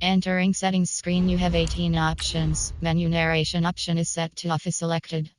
Entering settings screen, you have 18 options. Menu narration option is set to off is selected.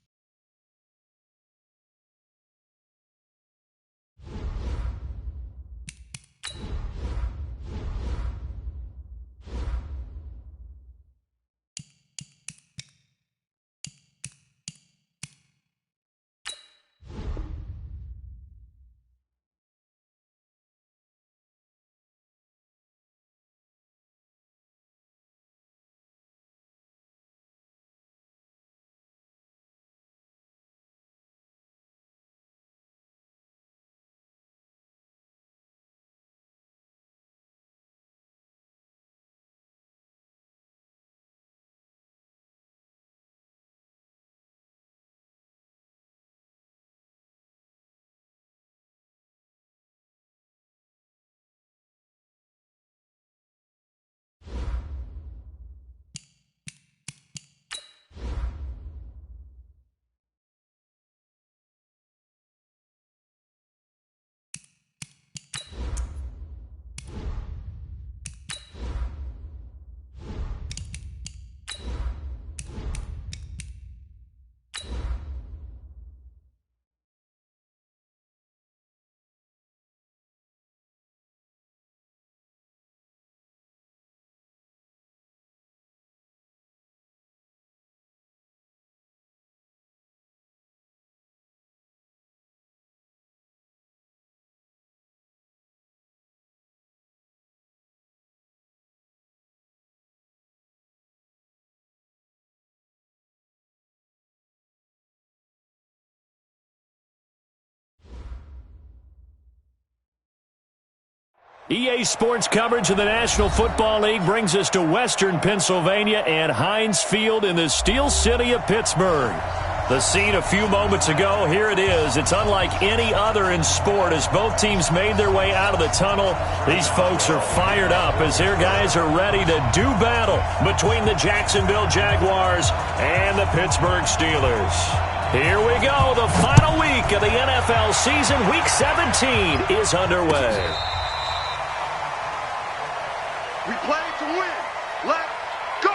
EA Sports coverage of the National Football League brings us to Western Pennsylvania and Heinz Field in the Steel City of Pittsburgh. The scene a few moments ago, here it is. It's unlike any other in sport as both teams made their way out of the tunnel. These folks are fired up as their guys are ready to do battle between the Jacksonville Jaguars and the Pittsburgh Steelers. Here we go. The final week of the NFL season, Week 17, is underway. We play to win. Let's go!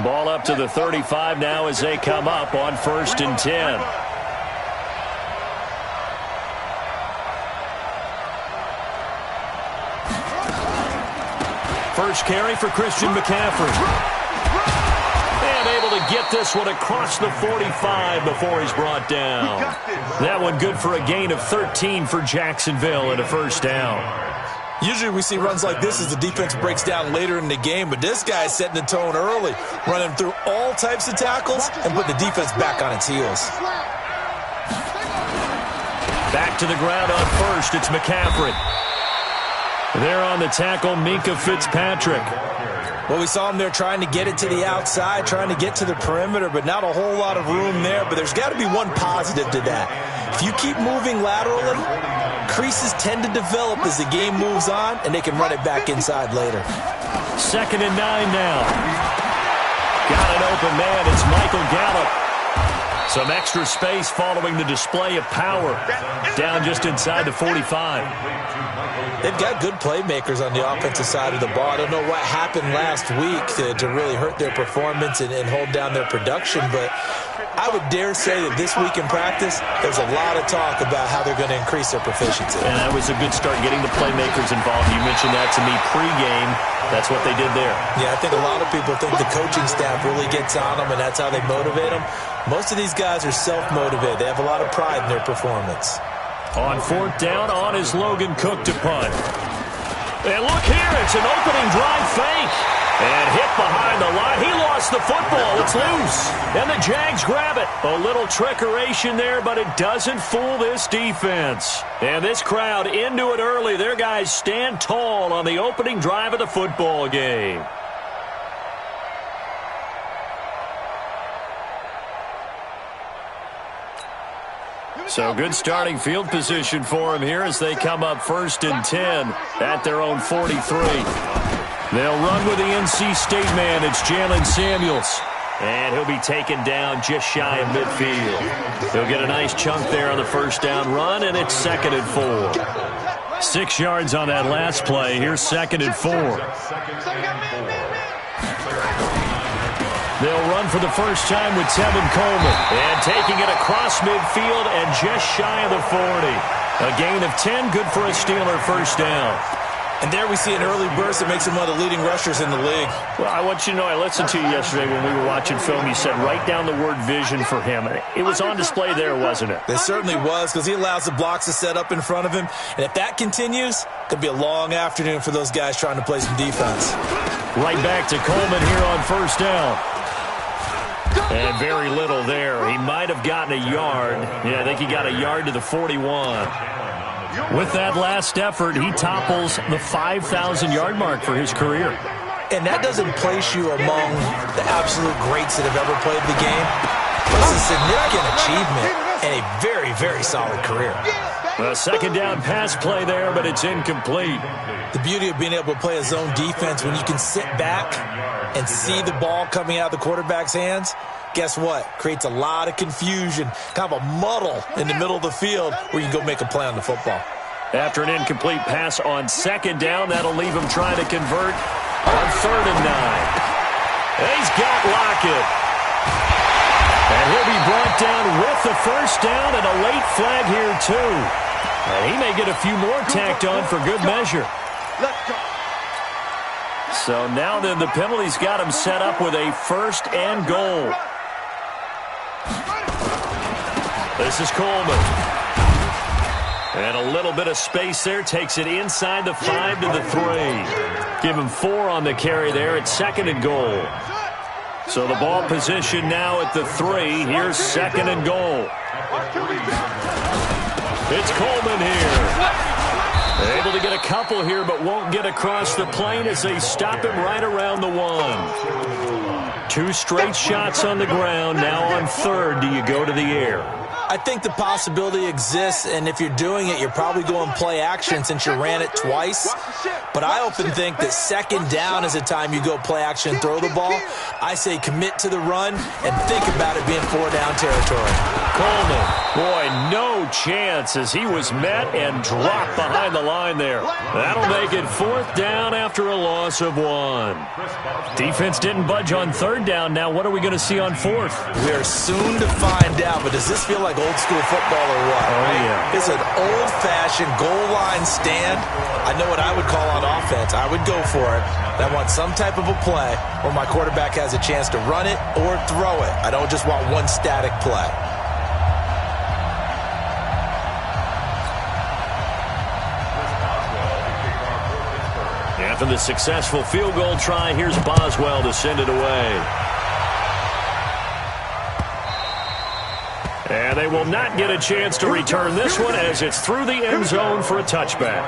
Ball up to the 35 now as they come up on 1st and 10. First carry for Christian McCaffrey. And able to get this one across the 45 before he's brought down. That one good for a gain of 13 for Jacksonville and a first down. Usually we see runs like this as the defense breaks down later in the game, but this guy's setting the tone early, running through all types of tackles and put the defense back on its heels. Back to the ground on first, it's McCaffrey. There on the tackle, Minkah Fitzpatrick. Well, we saw him there trying to get it to the outside, trying to get to the perimeter, but not a whole lot of room there. But there's got to be one positive to that. If you keep moving laterally, creases tend to develop as the game moves on, and they can run it back inside later. 2nd and 9 now. Got an open man. It's Michael Gallup. Some extra space following the display of power. Down just inside the 45. They've got good playmakers on the offensive side of the ball. I don't know what happened last week to really hurt their performance and hold down their production, but I would dare say that this week in practice, there's a lot of talk about how they're going to increase their proficiency. And that was a good start, getting the playmakers involved. You mentioned that to me pregame. That's what they did there. Yeah, I think a lot of people think the coaching staff really gets on them, and that's how they motivate them. Most of these guys are self-motivated. They have a lot of pride in their performance. On 4th down, on is Logan Cook to punt. And look here, it's an opening drive fake. And hit behind the line. He lost the football. It's loose. And the Jags grab it. A little trickeration there, but it doesn't fool this defense. And this crowd into it early. Their guys stand tall on the opening drive of the football game. So good starting field position for him here as they come up 1st and 10 at their own 43. They'll run with the NC State man. It's Jalen Samuels. And he'll be taken down just shy of midfield. He'll get a nice chunk there on the first down run, and it's 2nd and 4. 6 yards on that last play. Here's 2nd and 4. They'll run for the first time with Tevin Coleman. And taking it across midfield and just shy of the 40. A gain of 10, good for a Steeler first down. And there we see an early burst that makes him one of the leading rushers in the league. Well, I want you to know, I listened to you yesterday when we were watching film. You said write down the word vision for him. It was on display there, wasn't it? It certainly was, because he allows the blocks to set up in front of him. And if that continues, it could be a long afternoon for those guys trying to play some defense. Right back to Coleman here on first down. And very little there. He might have gotten a yard. Yeah, I think he got a yard to the 41. With that last effort, he topples the 5,000-yard mark for his career. And that doesn't place you among the absolute greats that have ever played the game. But it's a significant achievement and a very, very solid career. A 2nd down pass play there, but it's incomplete. The beauty of being able to play a zone defense when you can sit back and see the ball coming out of the quarterback's hands, guess what? Creates a lot of confusion, kind of a muddle in the middle of the field where you can go make a play on the football. After an incomplete pass on 2nd down, that'll leave him trying to convert on 3rd and 9. He's got Lockett. And he'll be brought down with the first down and a late flag here, too. And he may get a few more tacked on for good measure. So now then the penalty's got him set up with a 1st and goal. This is Coleman. And a little bit of space there. Takes it inside the 5 to the 3. Give him 4 on the carry there. It's 2nd and goal. So the ball position now at the 3. Here's 2nd and goal. It's Coleman here. Able to get a couple here, but won't get across the plane as they stop him right around the 1. 2 straight shots on the ground. Now on 3rd, do you go to the air? I think the possibility exists, and if you're doing it, you're probably going play action since you ran it twice. But I often think that 2nd down is the time you go play action and throw the ball. I say commit to the run and think about it being 4-down territory. Coleman, boy, no chance as he was met and dropped behind the line there. That'll make it 4th down after a loss of 1. Defense didn't budge on 3rd down. Now what are we going to see on 4th? We are soon to find out, but does this feel like old school football or what? Oh, yeah. It's an old-fashioned goal line stand. I know what I would call on offense. I would go for it. I want some type of a play where my quarterback has a chance to run it or throw it. I don't just want one static play. After the successful field goal try, here's Boswell to send it away. And they will not get a chance to return this one as it's through the end zone for a touchback.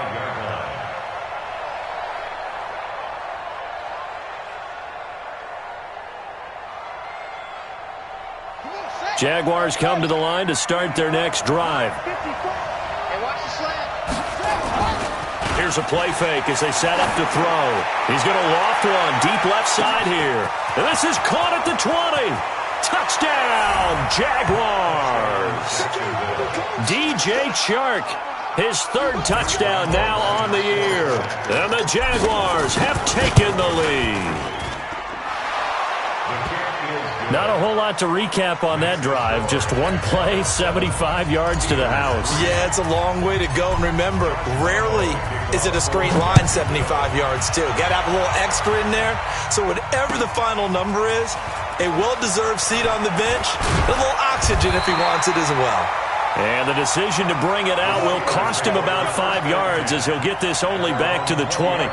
Jaguars come to the line to start their next drive. Here's a play fake as they set up to throw. He's going to loft one deep left side here. And this is caught at the 20. Touchdown, Jaguars. DJ Chark, his 3rd touchdown now on the year. And the Jaguars have taken the lead. Not a whole lot to recap on that drive. Just one play, 75 yards to the house. Yeah, it's a long way to go. And remember, rarely is it a straight line 75 yards, too. Got to have a little extra in there. So whatever the final number is, a well-deserved seat on the bench, a little oxygen if he wants it as well. And the decision to bring it out will cost him about 5 yards as he'll get this only back to the 20.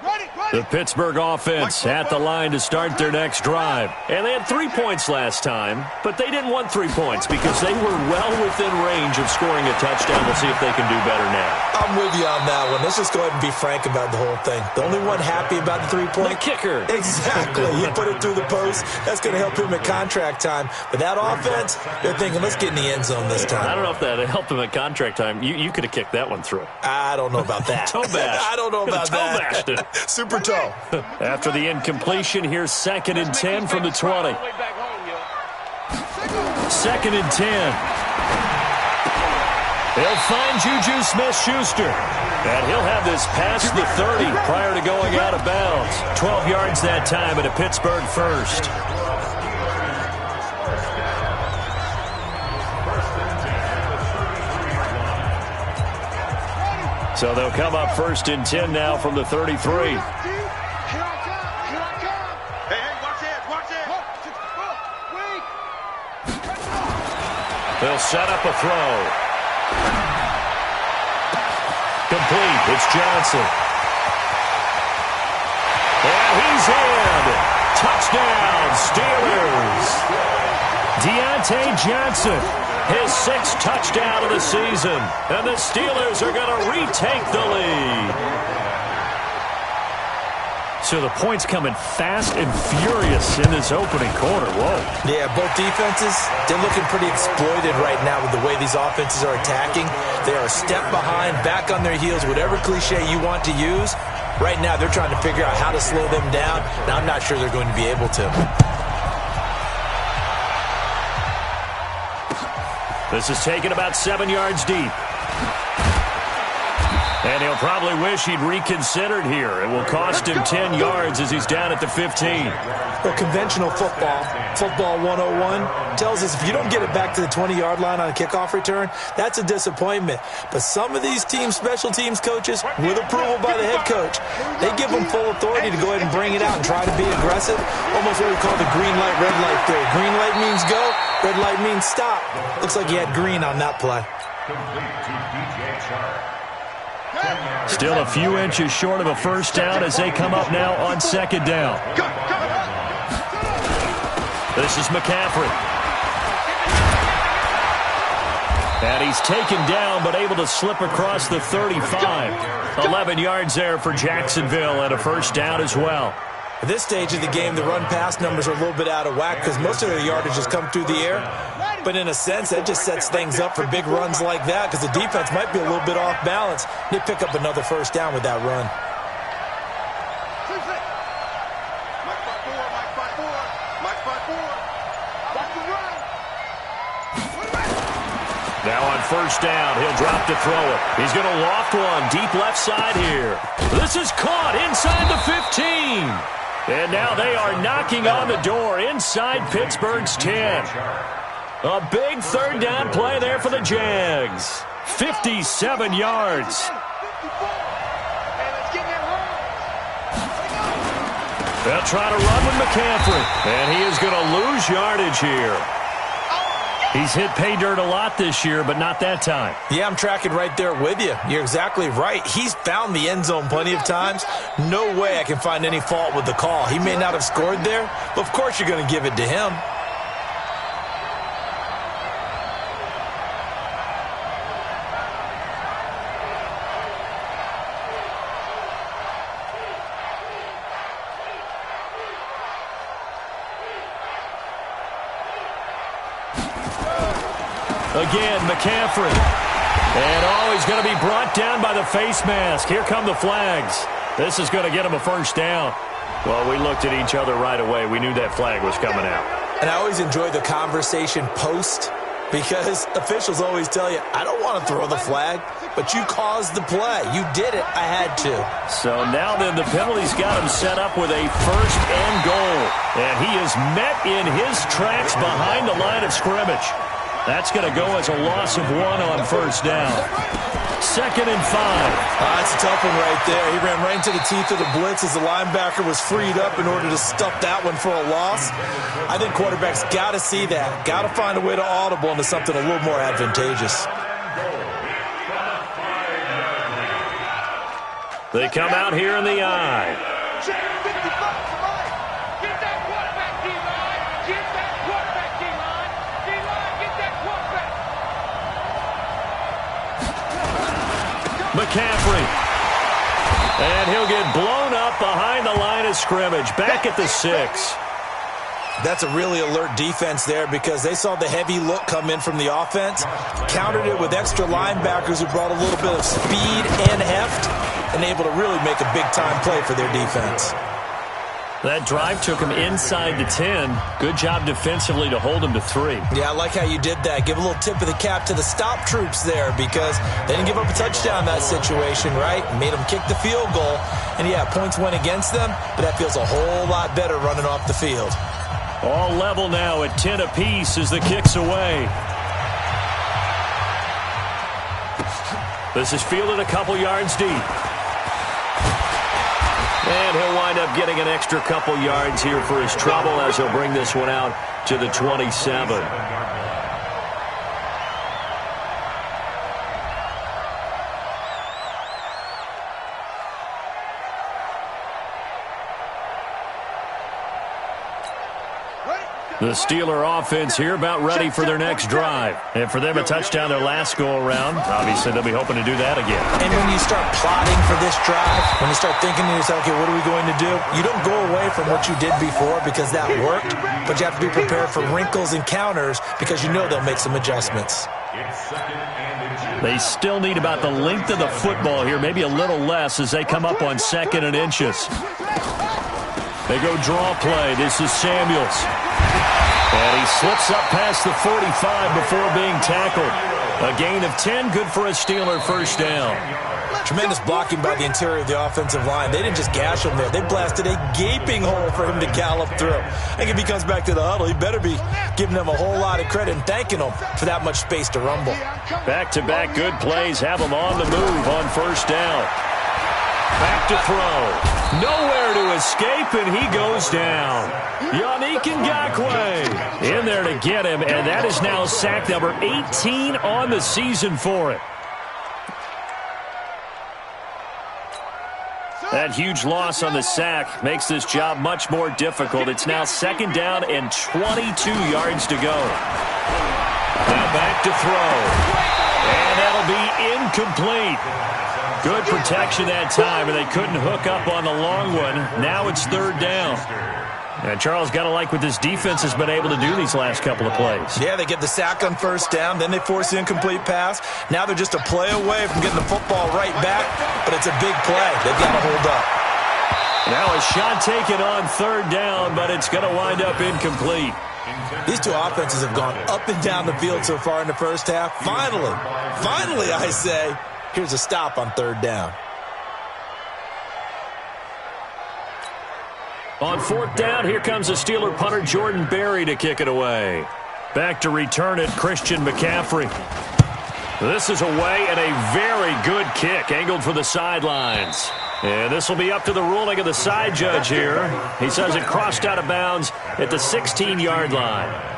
Ready. The Pittsburgh offense at the line to start their next drive. And they had 3 points last time, but they didn't want 3 points because they were well within range of scoring a touchdown. We'll see if they can do better now. I'm with you on that one. Let's just go ahead and be frank about the whole thing. The only one happy about the 3-point? The kicker. Exactly. He put it through the post. That's going to help him at contract time. But that offense, they're thinking, let's get in the end zone this time. I don't know if that helped him at contract time. You could have kicked that one through. I don't know about that. Toe bash. I don't know about that. Toe bashed it. Super toe. After the incompletion, here's 2nd and 10 from the 20. 2nd and 10. They'll find Juju Smith-Schuster. And he'll have this past the 30 prior to going out of bounds. 12 yards that time and a Pittsburgh first. So they'll come up 1st and 10 now from the 33. They'll set up a throw. Complete. It's Johnson. And he's in. Touchdown, Steelers. Deontay Johnson, his 6th touchdown of the season. And the Steelers are going to retake the lead. So the points coming fast and furious in this opening quarter. Whoa. Yeah, both defenses, they're looking pretty exploited right now with the way these offenses are attacking. They are a step behind, back on their heels, whatever cliche you want to use. Right now, they're trying to figure out how to slow them down, and I'm not sure they're going to be able to. This is taken about 7 yards deep. And he'll probably wish he'd reconsidered here. It will cost him 10 yards as he's down at the 15. Well, conventional football 101, tells us if you don't get it back to the 20-yard line on a kickoff return, that's a disappointment. But some of these special teams coaches, with approval by the head coach, they give them full authority to go ahead and bring it out and try to be aggressive. Almost what we call the green light, red light theory. Green light means go, red light means stop. Looks like he had green on that play. Still a few inches short of a first down as they come up now on 2nd down. This is McCaffrey. And he's taken down but able to slip across the 35. 11 yards there for Jacksonville and a first down as well. At this stage of the game, the run-pass numbers are a little bit out of whack because most of their yardage has come through the air. But in a sense, that just sets things up for big runs like that because the defense might be a little bit off balance. They pick up another first down with that run. Now on first down, he'll drop to throw it. He's going to loft one deep left side here. This is caught inside the 15. And now they are knocking on the door inside Pittsburgh's 10. A big 3rd down play there for the Jags. 57 yards. They'll try to run with McCaffrey. And he is going to lose yardage here. He's hit pay dirt a lot this year, but not that time. Yeah, I'm tracking right there with you. You're exactly right. He's found the end zone plenty of times. No way I can find any fault with the call. He may not have scored there, but of course you're going to give it to him. Again, McCaffrey. And he's going to be brought down by the face mask. Here come the flags. This is going to get him a first down. Well, we looked at each other right away. We knew that flag was coming out. And I always enjoy the conversation post because officials always tell you, I don't want to throw the flag, but you caused the play. You did it. I had to. So now then the penalty's got him set up with a first and goal. And he is met in his tracks behind the line of scrimmage. That's going to go as a loss of 1 on first down. 2nd and 5. That's a tough one right there. He ran right into the teeth of the blitz as the linebacker was freed up in order to stuff that one for a loss. I think quarterbacks got to see that. Got to find a way to audible into something a little more advantageous. They come out here in the I. McCaffrey. And he'll get blown up behind the line of scrimmage. Back at the 6. That's a really alert defense there because they saw the heavy look come in from the offense, countered it with extra linebackers who brought a little bit of speed and heft, and able to really make a big-time play for their defense. That drive took him inside the 10. Good job defensively to hold him to 3. Yeah, I like how you did that. Give a little tip of the cap to the stop troops there because they didn't give up a touchdown in that situation, right? Made them kick the field goal. And, yeah, points went against them, but that feels a whole lot better running off the field. All level now at 10 apiece as the kick's away. This is fielded a couple yards deep. And he'll wind up getting an extra couple yards here for his trouble as he'll bring this one out to the 27. The Steeler offense here about ready for their next drive. And for them, a touchdown their last go-around. Obviously, they'll be hoping to do that again. And when you start plotting for this drive, when you start thinking to yourself, okay, what are we going to do? You don't go away from what you did before because that worked, but you have to be prepared for wrinkles and counters because you know they'll make some adjustments. They still need about the length of the football here, maybe a little less as they come up on 2nd and inches. They go draw play. This is Samuels. And he slips up past the 45 before being tackled. A gain of 10, good for a Steeler first down. Tremendous blocking by the interior of the offensive line. They didn't just gash him there. They blasted a gaping hole for him to gallop through. I think if he comes back to the huddle, he better be giving them a whole lot of credit and thanking them for that much space to rumble. Back-to-back good plays have him on the move on first down. Back to throw. Nowhere to escape, and he goes down. Yannick Ngakoue in there to get him, and that is now sack number 18 on the season for it. That huge loss on the sack makes this job much more difficult. It's now 2nd down and 22 yards to go. Now back to throw. And that'll be incomplete. Good protection that time, and they couldn't hook up on the long one. Now it's 3rd down. And Charles, got to like what this defense has been able to do these last couple of plays. Yeah, they get the sack on first down, then they force the incomplete pass. Now they're just a play away from getting the football right back, but it's a big play. They've got to hold up. Now a shot taken on 3rd down, but it's going to wind up incomplete. These two offenses have gone up and down the field so far in the first half. Finally, I say, here's a stop on 3rd down. On 4th down, here comes the Steeler punter Jordan Berry to kick it away. Back to return it, Christian McCaffrey. This is away and a very good kick, angled for the sidelines. And this will be up to the ruling of the side judge here. He says it crossed out of bounds at the 16-yard line.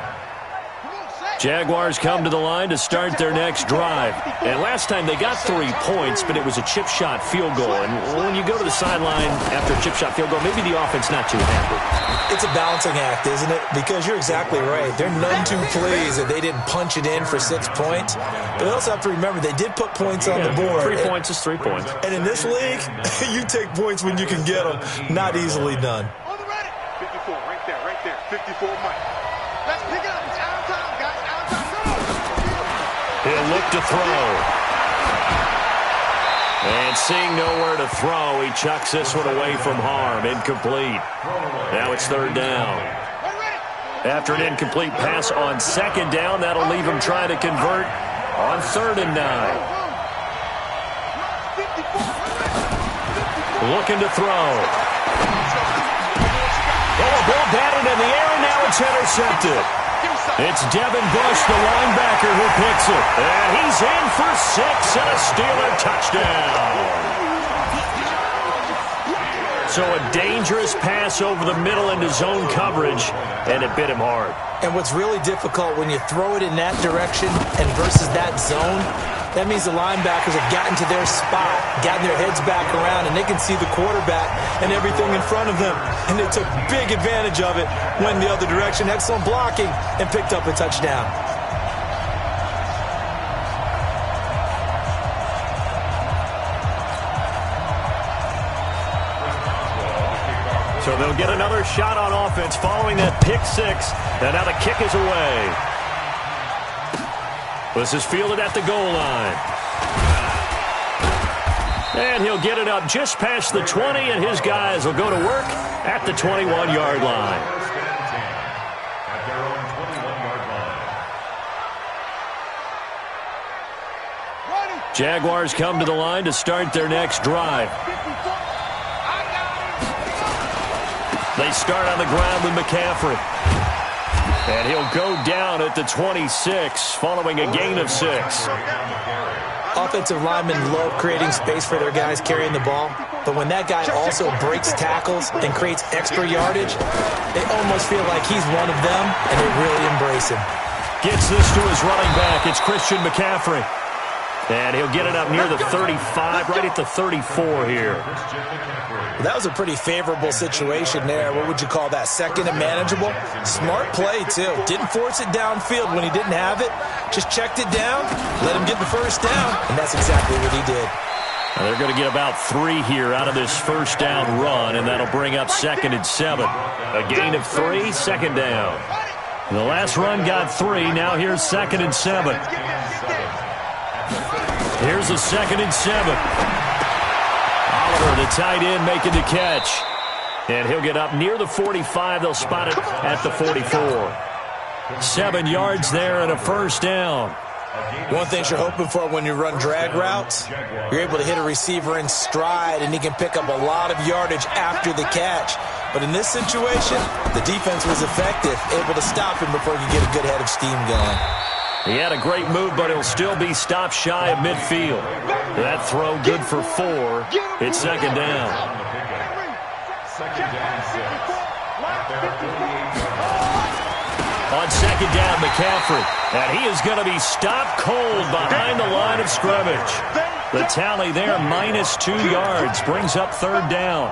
Jaguars come to the line to start their next drive. And last time they got 3 points, but it was a chip shot field goal. And when you go to the sideline after a chip shot field goal, maybe the offense not too happy. It's a balancing act, isn't it? Because you're exactly right. They're none too pleased that they didn't punch it in for 6 points. But they also have to remember they did put points on the board. 3 points is 3 points. And in this league, you take points when you can get them. Not easily done. 54, right there. 54, Mike. Let's pick it up. It's out of time, guys. He'll look to throw. And seeing nowhere to throw, he chucks this one away from harm. Incomplete. Now it's 3rd down. After an incomplete pass on 2nd down, that'll leave him trying to convert on 3rd and 9. Looking to throw. Oh, ball batted in the air, and now it's intercepted. It's Devin Bush, the linebacker, who picks it. And he's in for 6 and a Steeler touchdown. So a dangerous pass over the middle into zone coverage, and it bit him hard. And what's really difficult when you throw it in that direction and versus that zone, That means the linebackers have gotten to their spot, gotten their heads back around, and they can see the quarterback and everything in front of them. And they took big advantage of it, went the other direction, excellent blocking, and picked up a touchdown. So they'll get another shot on offense following that pick six. And now the kick is away. This is fielded at the goal line. And he'll get it up just past the 20, and his guys will go to work at the 21-yard line. Jaguars come to the line to start their next drive. They start on the ground with McCaffrey. And he'll go down at the 26, following a gain of 6. Offensive linemen love creating space for their guys carrying the ball, but when that guy also breaks tackles and creates extra yardage, they almost feel like he's one of them, and they really embrace him. Gets this to his running back. It's Christian McCaffrey. And he'll get it up near the 35, right at the 34 here. Well, that was a pretty favorable situation there. What would you call that? Second and manageable? Smart play, too. Didn't force it downfield when he didn't have it. Just checked it down, let him get the first down, and that's exactly what he did. Now they're going to get about 3 here out of this first down run, and that'll bring up 2nd and 7. A gain of 3, 2nd down. The last run got 3. Now here's 2nd and 7. Here's a 2nd and 7. Oliver, the tight end, making the catch. And he'll get up near the 45. They'll spot it at the 44. 7 yards there and a first down. One thing you're hoping for when you run drag routes, you're able to hit a receiver in stride, and he can pick up a lot of yardage after the catch. But in this situation, the defense was effective, able to stop him before he could get a good head of steam going. He had a great move, but he'll still be stopped shy of midfield. That throw good for 4. It's 2nd down. On 2nd down, McCaffrey. And he is going to be stopped cold behind the line of scrimmage. The tally there, -2 yards, brings up 3rd down.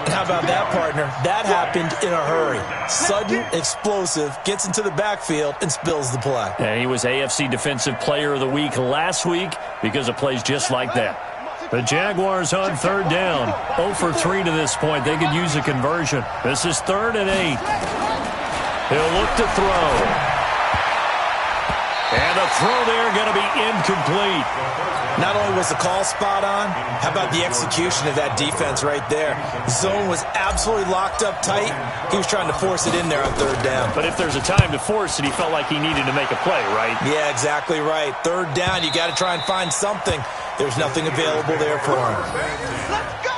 How about that, partner? That happened in a hurry. Sudden, explosive, gets into the backfield, and spills the play. And he was AFC Defensive Player of the Week last week because of plays just like that. The Jaguars on 3rd down. 0 for 3 to this point. They could use a conversion. This is 3rd and 8. He'll look to throw. And the throw there going to be incomplete. Not only was the call spot on, how about the execution of that defense right there? The zone was absolutely locked up tight. He was trying to force it in there on 3rd down. But if there's a time to force it, he felt like he needed to make a play, right? Yeah, exactly right. 3rd down, you got to try and find something. There's nothing available there for him. Let's go!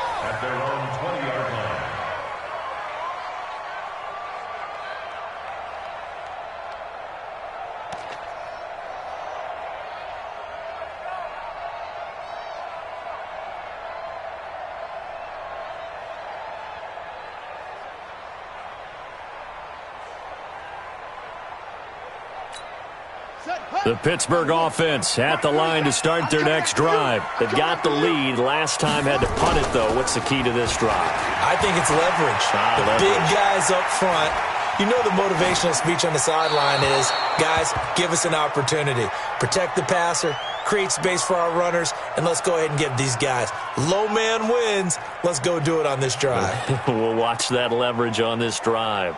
The Pittsburgh offense at the line to start their next drive. They've got the lead. Last time had to punt it, though. What's the key to this drive? I think it's leverage. The big guys up front. You know the motivational speech on the sideline is, guys, give us an opportunity. Protect the passer, create space for our runners, and let's go ahead and get these guys. Low man wins. Let's go do it on this drive. We'll watch that leverage on this drive.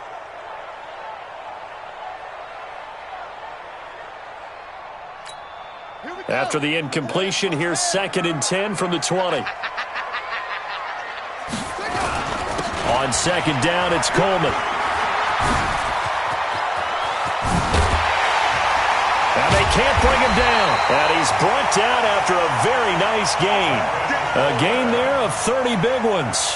After the incompletion, here's 2nd and 10 from the 20. On 2nd down, it's Coleman. And they can't bring him down. And he's brought down after a very nice nice gain. A gain there of 30 big ones.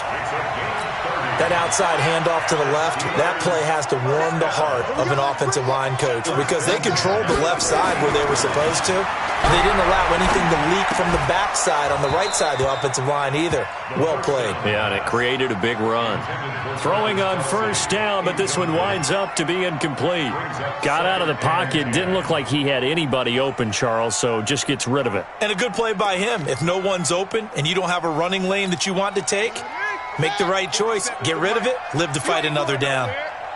That outside handoff to the left, that play has to warm the heart of an offensive line coach because they controlled the left side where they were supposed to. They didn't allow anything to leak from the backside on the right side of the offensive line either. Well played. Yeah, and it created a big run. Throwing on first down, but this one winds up to be incomplete. Got out of the pocket, didn't look like he had anybody open, Charles, so just gets rid of it. And a good play by him. If no one's open and you don't have a running lane that you want to take, make the right choice. Get rid of it. Live to fight another down.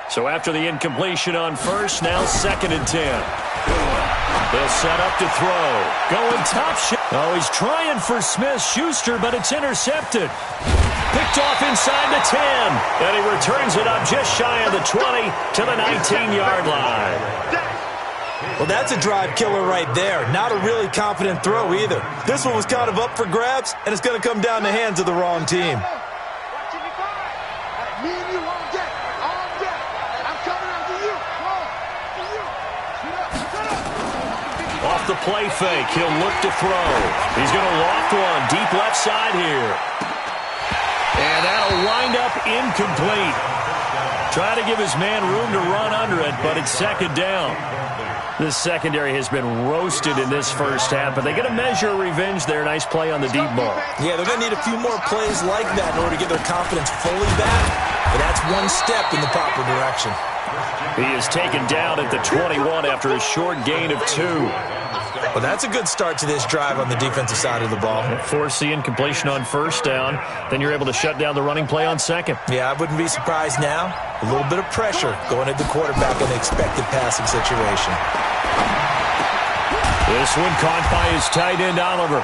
So after the incompletion on first, now 2nd and 10. They'll set up to throw. Going top shot. Oh, he's trying for Smith-Schuster, but it's intercepted. Picked off inside the 10. And he returns it up just shy of the 20 to the 19-yard line. Well, that's a drive killer right there. Not a really confident throw either. This one was kind of up for grabs, and it's going to come down the hands of the wrong team. Off the play fake, he'll look to throw. He's going to loft one deep left side here. And that'll wind up incomplete. Trying to give his man room to run under it, but it's 2nd down. This secondary has been roasted in this first half, but they get a measure of revenge there. Nice play on the deep ball. Yeah, they're going to need a few more plays like that in order to get their confidence fully back. But that's one step in the proper direction. He is taken down at the 21 after a short gain of 2. Well, that's a good start to this drive on the defensive side of the ball. Force the incompletion on first down. Then you're able to shut down the running play on 2nd. Yeah, I wouldn't be surprised now. A little bit of pressure going at the quarterback in the expected passing situation. This one caught by his tight end, Oliver.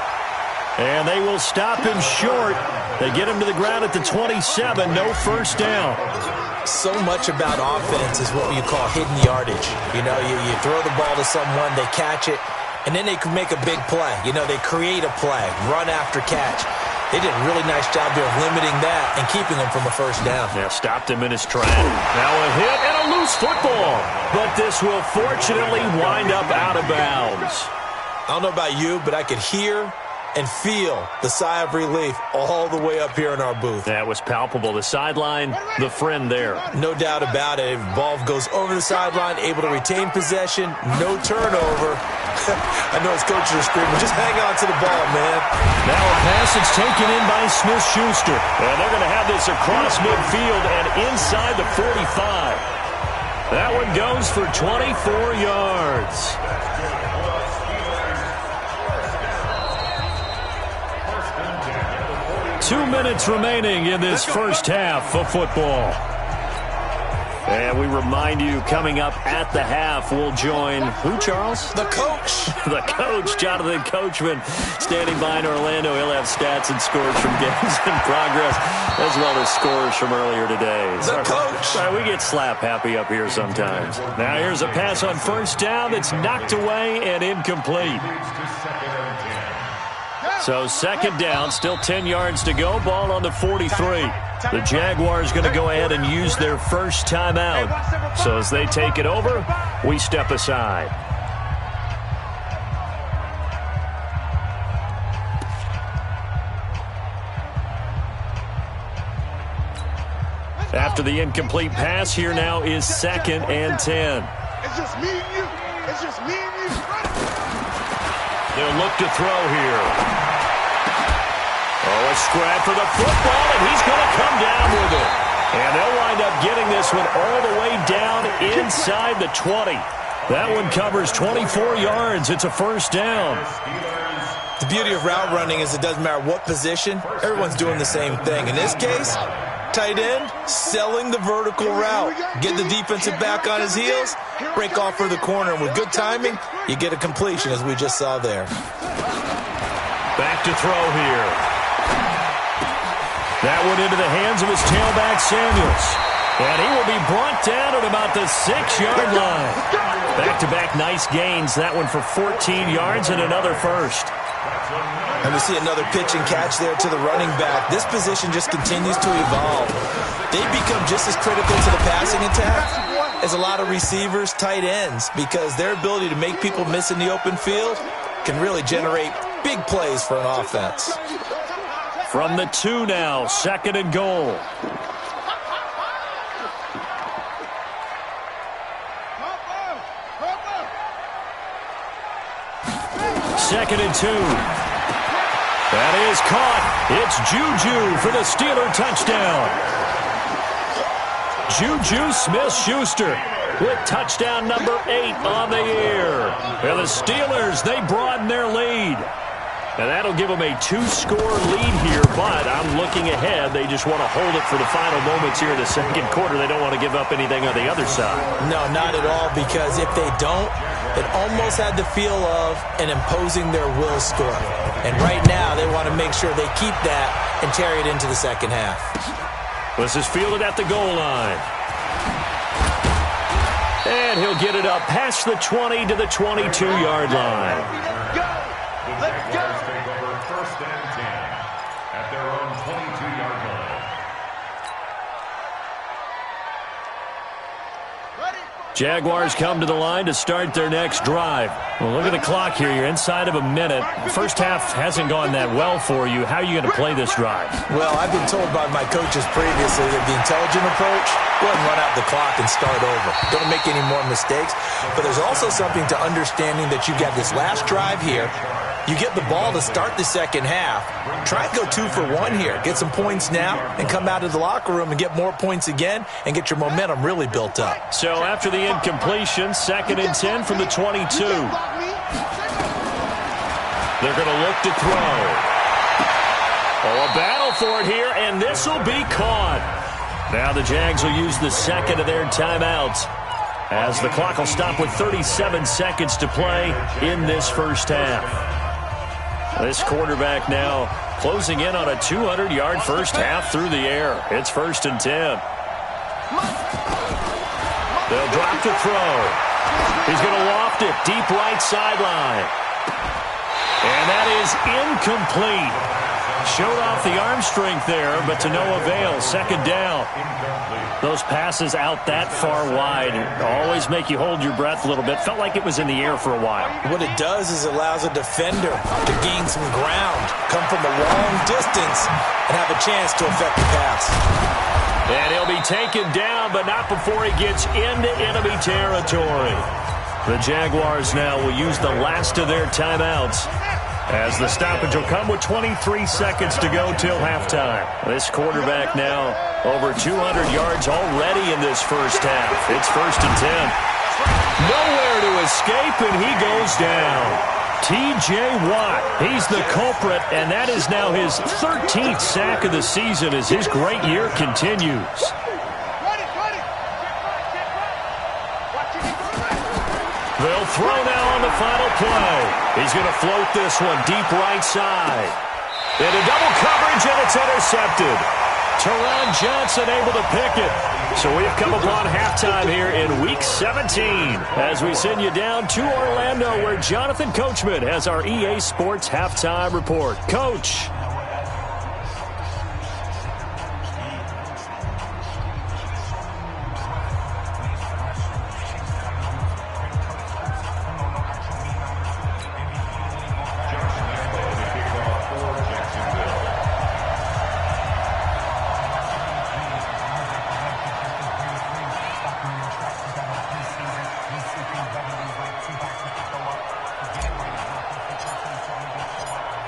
And they will stop him short. They get him to the ground at the 27. No first down. So much about offense is what you call hidden yardage. You know, you throw the ball to someone, they catch it, and then they can make a big play. You know, they create a play, run after catch. They did a really nice job there of limiting that and keeping him from a first down. Yeah, stopped him in his track. Now a hit and a loose football. But this will fortunately wind up out of bounds. I don't know about you, but I could hear and feel the sigh of relief all the way up here in our booth. That was palpable. The sideline, the friend there. No doubt about it. Ball goes over the sideline, able to retain possession, no turnover. I know his coaches are screaming, just hang on to the ball, man. Now a pass that's taken in by Smith-Schuster. And they're going to have this across midfield and inside the 45. That one goes for 24 yards. 2 minutes remaining in this first half of football. And we remind you, coming up at the half, we'll join who, Charles? The coach. The coach, Jonathan Coachman, standing by in Orlando. He'll have stats and scores from games in progress, as well as scores from earlier today. The coach. Sorry, we get slap happy up here sometimes. Now here's a pass on first down that's knocked away and incomplete. So 2nd down, still 10 yards to go. Ball on the 43. The Jaguars going to go ahead and use their first timeout. So as they take it over, we step aside. After the incomplete pass, here now is 2nd and 10. It's just me and you. It's just me and you. They'll look to throw here. Oh, a scrap for the football, and he's going to come down with it. And they'll wind up getting this one all the way down inside the 20. That one covers 24 yards. It's a first down. The beauty of route running is it doesn't matter what position. Everyone's doing the same thing. In this case, tight end, selling the vertical route. Get the defensive back on his heels, break off for the corner. And with good timing, you get a completion, as we just saw there. Back to throw here. That one into the hands of his tailback, Samuels. And he will be brought down at about the 6-yard line. Back-to-back nice gains. That one for 14 yards and another first. And we see another pitch and catch there to the running back. This position just continues to evolve. They become just as critical to the passing attack as a lot of receivers, tight ends, because their ability to make people miss in the open field can really generate Big plays for an offense. From the 2 now, 2nd and goal. Second and 2. That is caught. It's Juju for the Steeler touchdown. Juju Smith-Schuster with touchdown number 8 on the year. And the Steelers, they broaden their lead. And that'll give them a 2-score lead here, but I'm looking ahead. They just want to hold it for the final moments here in the second quarter. They don't want to give up anything on the other side. No, not at all, because if they don't, it almost had the feel of an imposing their will score. And right now, they want to make sure they keep that and carry it into the second half. This is fielded at the goal line. And he'll get it up past the 20 to the 22-yard line. Let's go! Take over 1st and 10 at their own 22-yard line. Jaguars come to the line to start their next drive. Well, look at the clock here. You're inside of a minute. First half hasn't gone that well for you. How are you going to play this drive? Well, I've been told by my coaches previously that the intelligent approach, go ahead and run out the clock and start over. Don't make any more mistakes. But there's also something to understanding that you got this last drive here. You get the ball to start the second half. Try and go 2 for 1 here. Get some points now and come out of the locker room and get more points again and get your momentum really built up. So after the incompletion, 2nd and 10 from the 22. They're going to look to throw. Oh, a battle for it here, and this will be caught. Now the Jags will use the second of their timeouts, as the clock will stop with 37 seconds to play in this first half. This quarterback now closing in on a 200-yard first half through the air. It's 1st and 10. They'll drop to throw. He's going to loft it deep right sideline. And that is incomplete. Showed off the arm strength there, but to no avail. 2nd down. Those passes out that far wide always make you hold your breath a little bit. Felt like it was in the air for a while. What it does is it allows a defender to gain some ground, come from a long distance, and have a chance to affect the pass. And he'll be taken down, but not before he gets into enemy territory. The Jaguars now will use the last of their timeouts, as the stoppage will come with 23 seconds to go till halftime. This quarterback now over 200 yards already in this first half. It's 1st and 10. Nowhere to escape, and he goes down. T.J. Watt, he's the culprit, and that is now his 13th sack of the season as his great year continues. They'll throw now on the final play. He's going to float this one deep right side. Into double coverage, and it's intercepted. Teron Johnson able to pick it. So we've come upon halftime here in Week 17 as we send you down to Orlando, where Jonathan Coachman has our EA Sports halftime report. Coach.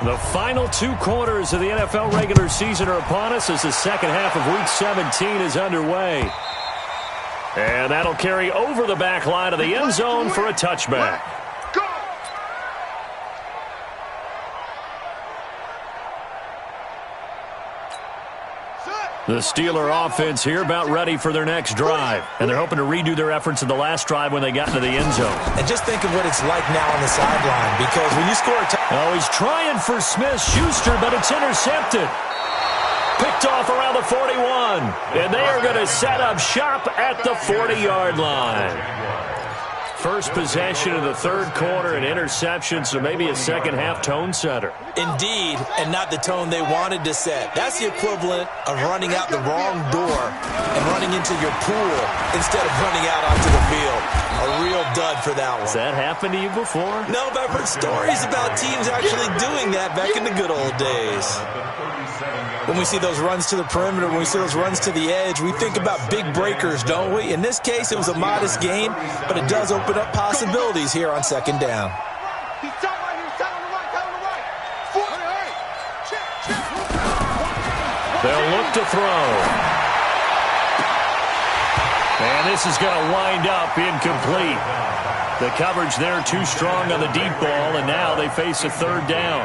The final 2 quarters of the NFL regular season are upon us as the second half of Week 17 is underway. And that'll carry over the back line of the end zone for a touchback. The Steeler offense here about ready for their next drive. And they're hoping to redo their efforts in the last drive when they got into the end zone. And just think of what it's like now on the sideline, because when you score a touchdown. Oh, he's trying for Smith-Schuster, but it's intercepted. Picked off around the 41. And they are going to set up shop at the 40-yard line. first possession of the third quarter, an interception, so maybe a second-half tone setter. Indeed, and not the tone they wanted to set. That's the equivalent of running out the wrong door and running into your pool instead of running out onto the field. A real dud for that one. Has that happened to you before? No, but I've heard stories about teams actually doing that back in the good old days. When we see those runs to the perimeter, when we see those runs to the edge, we think about big breakers, don't we? In this case, it was a modest gain, but it does open up possibilities here on second down. They'll look to throw. And this is going to wind up incomplete. The coverage there too strong on the deep ball, and now they face a third down.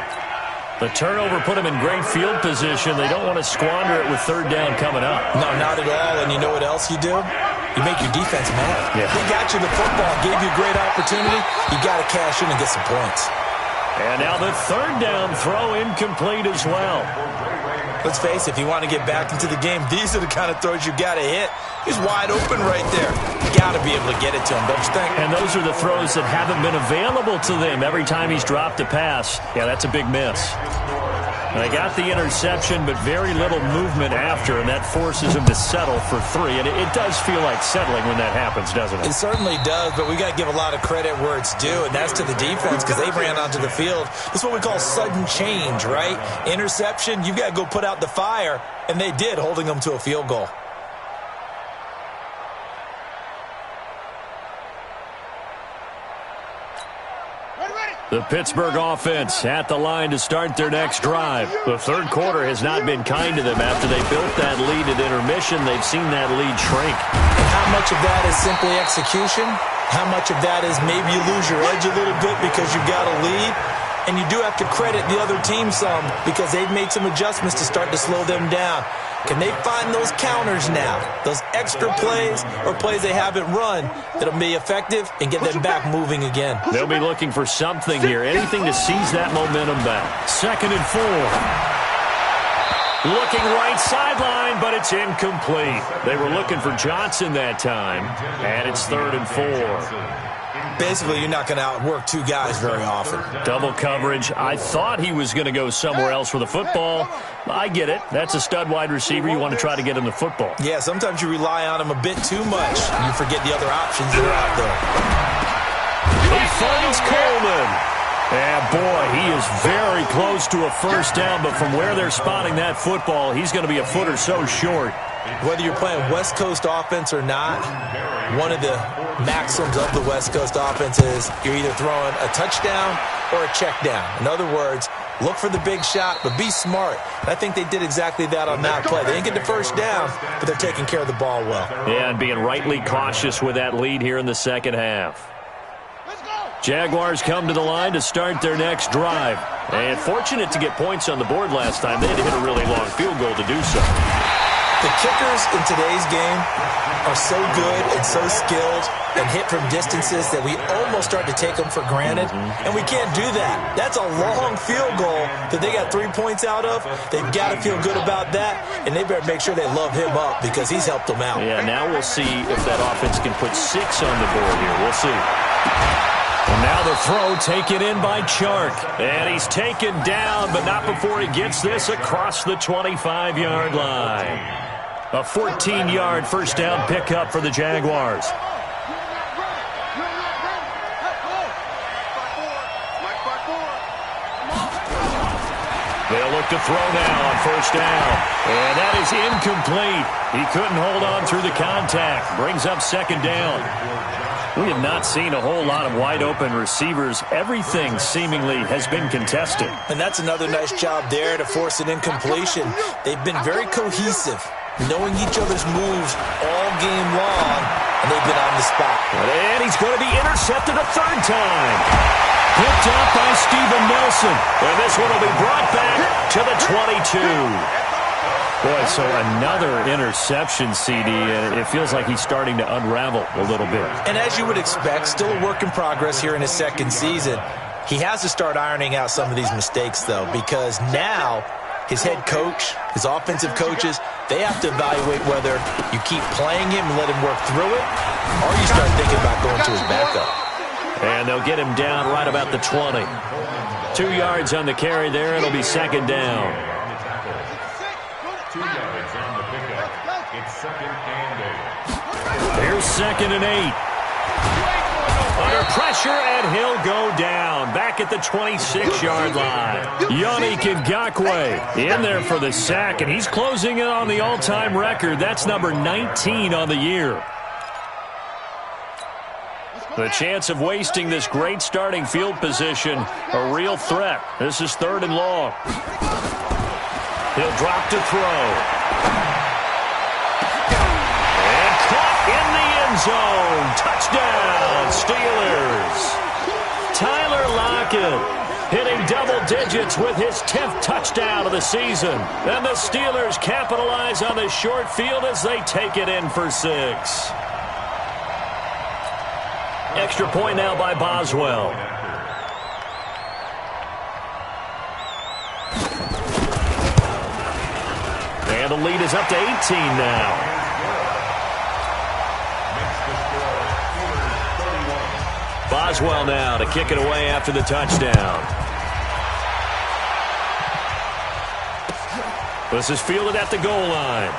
The turnover put them in great field position. They don't want to squander it with third down coming up. No, not at all. And you know what else you do? You make your defense mad. Yeah. They got you the football, gave you a great opportunity. You got to cash in and get some points. And now the third down throw incomplete as well. Let's face it, if you want to get back into the game, these are the kind of throws you got to hit. He's wide open right there. You got to be able to get it to him, don't you think? And those are the throws that haven't been available to them every time he's dropped a pass. Yeah, that's a big miss. And they got the interception, but very little movement after, and that forces him to settle for three. And it does feel like settling when that happens, doesn't it? It certainly does, but we got to give a lot of credit where it's due, and that's to the defense because they ran onto the field. This is what we call sudden change, right? Interception, you've got to go put out the fire, and they did, holding them to a field goal. The Pittsburgh offense at the line to start their next drive. The third quarter has not been kind to them. After they built that lead at intermission, they've seen that lead shrink. And how much of that is simply execution? How much of that is maybe you lose your edge a little bit because you've got a lead? And you do have to credit the other team some because they've made some adjustments to start to slow them down. Can they find those counters now, those extra plays or plays they haven't run that'll be effective and get them back moving again? They'll be looking for something here, anything to seize that momentum back. 2nd and 4. Looking right sideline, but it's incomplete. They were looking for Johnson that time, and it's 3rd and 4. Basically, you're not going to outwork two guys very often. Double coverage. I thought he was going to go somewhere else for the football. I get it. That's a stud wide receiver. You want to try to get him the football. Yeah, sometimes you rely on him a bit too much. You forget the other options that are out there. He finds Coleman. And, boy, he is very close to a first down, but from where they're spotting that football, he's going to be a foot or so short. Whether you're playing West Coast offense or not, one of the maxims of the West Coast offense is you're either throwing a touchdown or a check down. In other words, look for the big shot, but be smart. And I think they did exactly that on that play. They didn't get the first down, but they're taking care of the ball well. Yeah, and being rightly cautious with that lead here in the second half. Jaguars come to the line to start their next drive. And fortunate to get points on the board last time. They had to hit a really long field goal to do so. The kickers in today's game are so good and so skilled and hit from distances that we almost start to take them for granted, and we can't do that. That's a long field goal that they got 3 points out of. They've got to feel good about that, and they better make sure they love him up because he's helped them out. Yeah, now we'll see if that offense can put 6 on the board here. We'll see. And now the throw taken in by Chark. And he's taken down, but not before he gets this across the 25-yard line. A 14-yard first down pickup for the Jaguars. They'll look to throw now on first down. And that is incomplete. He couldn't hold on through the contact. Brings up second down. We have not seen a whole lot of wide-open receivers. Everything seemingly has been contested. And that's another nice job there to force an incompletion. They've been very cohesive, knowing each other's moves all game long, and they've been on the spot. And he's going to be intercepted a third time. Picked up by Steven Nelson. And this one will be brought back to the 22. Boy, so another interception, CD. It feels like he's starting to unravel a little bit. And as you would expect, still a work in progress here in his second season. He has to start ironing out some of these mistakes, though, because now his head coach, his offensive coaches, they have to evaluate whether you keep playing him and let him work through it, or you start thinking about going to his backup. And they'll get him down right about the 20. 2 yards on the carry there. It'll be second down. 2 yards on the pickup. It's second and 8. Here's second and 8. Under pressure, and he'll go down. Back at the 26-yard line. Yannick Ngakoue in there for the sack, and he's closing in on the all-time record. That's number 19 on the year. The chance of wasting this great starting field position, a real threat. This is third and long. He'll drop to throw. And caught in the end zone. Touchdown, Steelers. Tyler Lockett hitting double digits with his 10th touchdown of the season. And the Steelers capitalize on the short field as they take it in for 6. Extra point now by Boswell. And the lead is up to 18 now. Boswell now to kick it away after the touchdown. This is fielded at the goal line.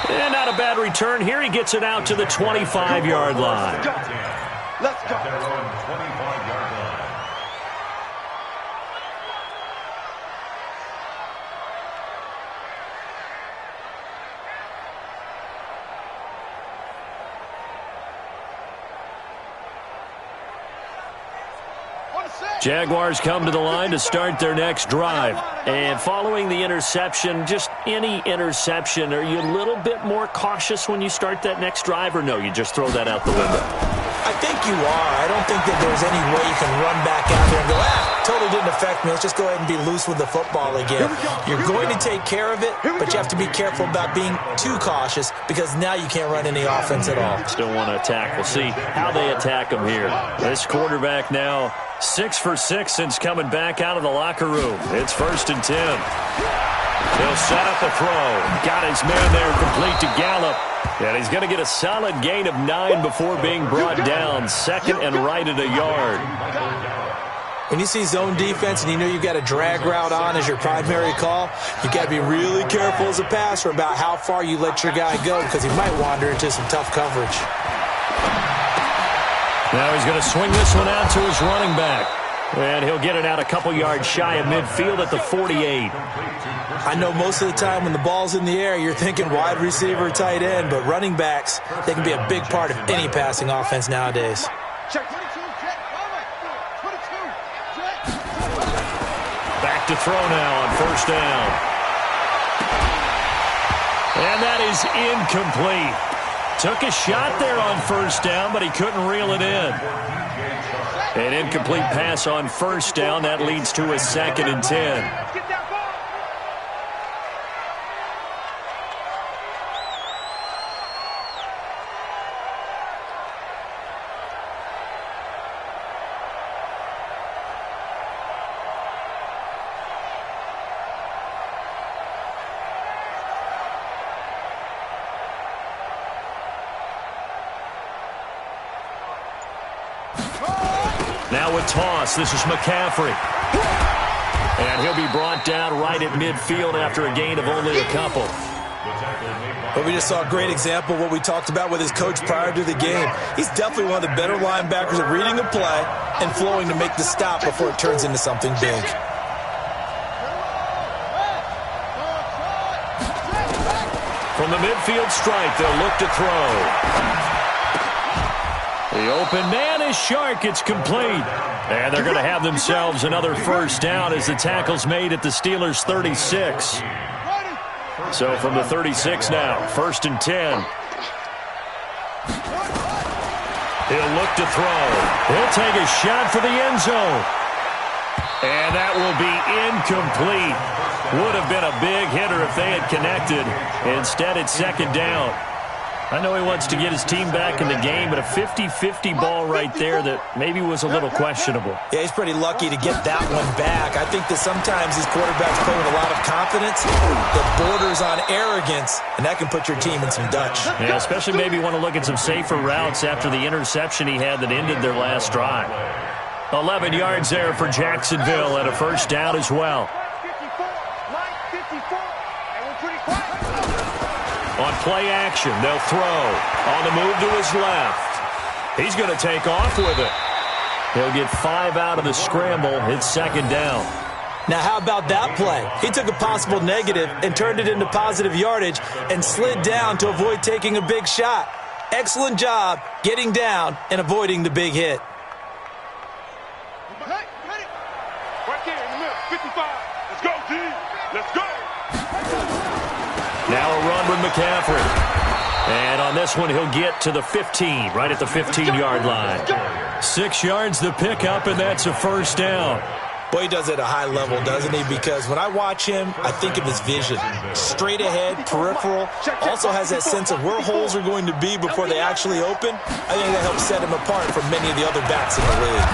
And not a bad return here. He gets it out to the 25-yard line. Let's go. At their own 25-yard line. Jaguars come to the line to start their next drive. And following the interception, just any interception, are you a little bit more cautious when you start that next drive, or no, you just throw that out the window? I think you are. I don't think that there's any way you can run back out there and go, totally didn't affect me. Let's just go ahead and be loose with the football again. You're going to take care of it, but you have to be careful about being too cautious because now you can't run any offense at all. Still want to attack. We'll see how they attack him here. This quarterback now 6 for 6 since coming back out of the locker room. It's 1st and 10. He'll set up a throw. Got his man there complete to Gallup. And he's going to get a solid gain of 9 before being brought down. Second and right at a yard. When you see zone defense and you know you've got a drag route on as your primary call, you've got to be really careful as a passer about how far you let your guy go because he might wander into some tough coverage. Now he's going to swing this one out to his running back. And he'll get it out a couple yards shy of midfield at the 48. I know most of the time when the ball's in the air, you're thinking wide receiver, tight end, but running backs, they can be a big part of any passing offense nowadays. Back to throw now on 1st down. And that is incomplete. Took a shot there on 1st down, but he couldn't reel it in. An incomplete pass on 1st down. That leads to a 2nd and 10. Now a toss. This is McCaffrey. And he'll be brought down right at midfield after a gain of only a couple. But we just saw a great example of what we talked about with his coach prior to the game. He's definitely one of the better linebackers at reading a play and flowing to make the stop before it turns into something big. From the midfield stripe, they'll look to throw. The open man is Shark. It's complete. And they're going to have themselves another 1st down as the tackle's made at the Steelers' 36. So from the 36 now, 1st and 10. He'll look to throw. He'll take a shot for the end zone. And that will be incomplete. Would have been a big hitter if they had connected. Instead, it's 2nd down. I know he wants to get his team back in the game, but a 50-50 ball right there that maybe was a little questionable. Yeah, he's pretty lucky to get that one back. I think that sometimes these quarterbacks play with a lot of confidence that borders on arrogance, and that can put your team in some Dutch. Yeah, especially maybe want to look at some safer routes after the interception he had that ended their last drive. 11 yards there for Jacksonville and a first down as well. On play action, they'll throw. On the move to his left. He's going to take off with it. He'll get 5 out of the scramble. It's second down. Now, how about that play? He took a possible negative and turned it into positive yardage and slid down to avoid taking a big shot. Excellent job getting down and avoiding the big hit. Right there in the middle, 55. Let's go, D. Let's go. Now a run with McCaffrey. And on this one, he'll get to the 15, right at the 15-yard line. 6 yards the pickup, and that's a first down. Boy, he does it at a high level, doesn't he? Because when I watch him, I think of his vision. Straight ahead, peripheral. Also has that sense of where holes are going to be before they actually open. I think that helps set him apart from many of the other backs in the league.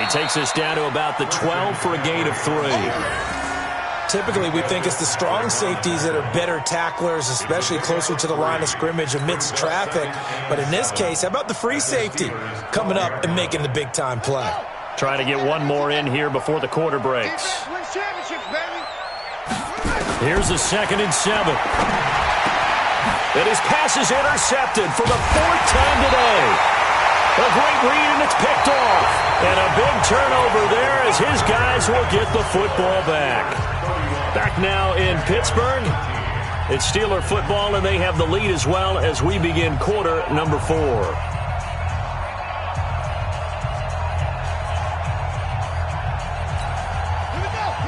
He takes us down to about the 12 for a gain of 3. Typically, we think it's the strong safeties that are better tacklers, especially closer to the line of scrimmage amidst traffic. But in this case, how about the free safety coming up and making the big-time play? Trying to get one more in here before the quarter breaks. Here's a 2nd and 7. And his pass is intercepted for the 4th time today. A great read, and it's picked off. And a big turnover there as his guys will get the football back. Back now in Pittsburgh. It's Steeler football, and they have the lead as well as we begin quarter number 4.